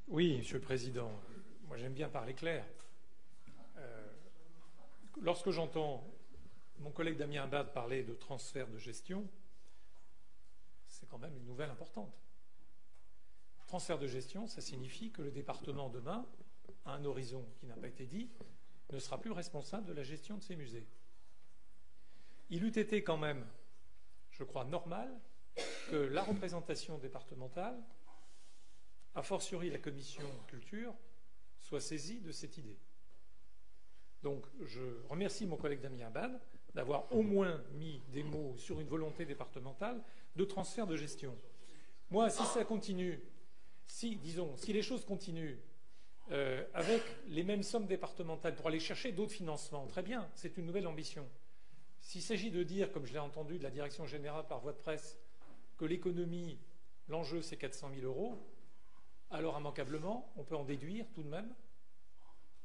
Oui, Monsieur le Président. Moi, j'aime bien parler clair. Lorsque j'entends mon collègue Damien Abad parler de transfert de gestion, c'est quand même une nouvelle importante. Transfert de gestion, ça signifie que le département demain, à un horizon qui n'a pas été dit, ne sera plus responsable de la gestion de ces musées. Il eût été quand même, je crois, normal que la représentation départementale, a fortiori la commission culture, soit saisie de cette idée. Donc je remercie mon collègue Damien Abad d'avoir au moins mis des mots sur une volonté départementale de transfert de gestion. Moi, si ça continue, si les choses continuent avec les mêmes sommes départementales pour aller chercher d'autres financements, très bien, c'est une nouvelle ambition. S'il s'agit de dire, comme je l'ai entendu de la direction générale par voie de presse, que l'économie, l'enjeu c'est 400 000 euros, alors immanquablement, on peut en déduire tout de même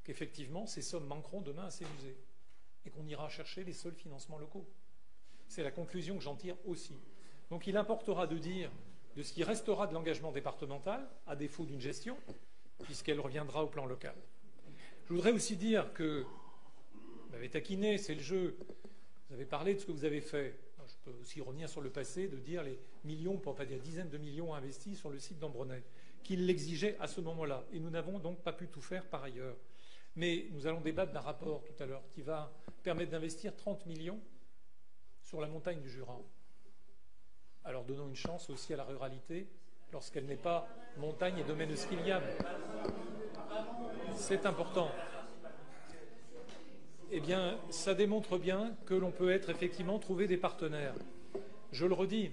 qu'effectivement ces sommes manqueront demain à ces musées et qu'on ira chercher les seuls financements locaux. C'est la conclusion que j'en tire aussi. Donc il importera de dire de ce qui restera de l'engagement départemental, à défaut d'une gestion, puisqu'elle reviendra au plan local. Je voudrais aussi dire que vous m'avez taquiné, c'est le jeu. Vous avez parlé de ce que vous avez fait. Je peux aussi revenir sur le passé, de dire les millions, pour ne pas dire dizaines de millions investis sur le site d'Ambronay, qu'il l'exigeait à ce moment-là. Et nous n'avons donc pas pu tout faire par ailleurs. Mais nous allons débattre d'un rapport tout à l'heure qui va permettre d'investir 30 millions sur la montagne du Jura. Alors donnons une chance aussi à la ruralité lorsqu'elle n'est pas montagne et domaine skiable. C'est important. Eh bien, ça démontre bien que l'on peut effectivement trouver des partenaires. Je le redis,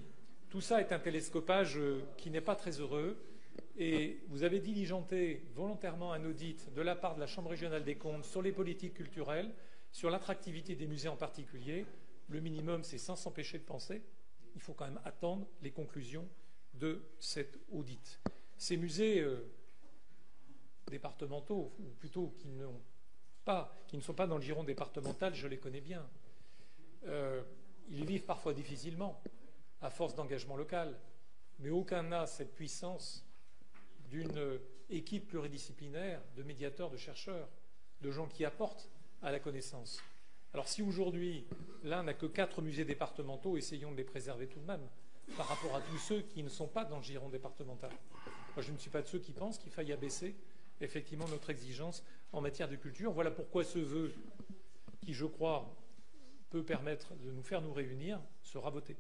tout ça est un télescopage qui n'est pas très heureux. Et vous avez diligenté volontairement un audit de la part de la Chambre régionale des comptes sur les politiques culturelles, sur l'attractivité des musées en particulier. Le minimum, c'est sans s'empêcher de penser. Il faut quand même attendre les conclusions de cet audit. Ces musées départementaux, ou plutôt qui ne sont pas dans le giron départemental, je les connais bien. Ils vivent parfois difficilement, à force d'engagement local. Mais aucun n'a cette puissance d'une équipe pluridisciplinaire de médiateurs, de chercheurs, de gens qui apportent à la connaissance. Alors si aujourd'hui, l'un n'a que 4 musées départementaux, essayons de les préserver tout de même, par rapport à tous ceux qui ne sont pas dans le giron départemental. Moi, je ne suis pas de ceux qui pensent qu'il faille abaisser effectivement notre exigence en matière de culture. Voilà pourquoi ce vœu, qui je crois peut permettre de nous faire nous réunir, sera voté.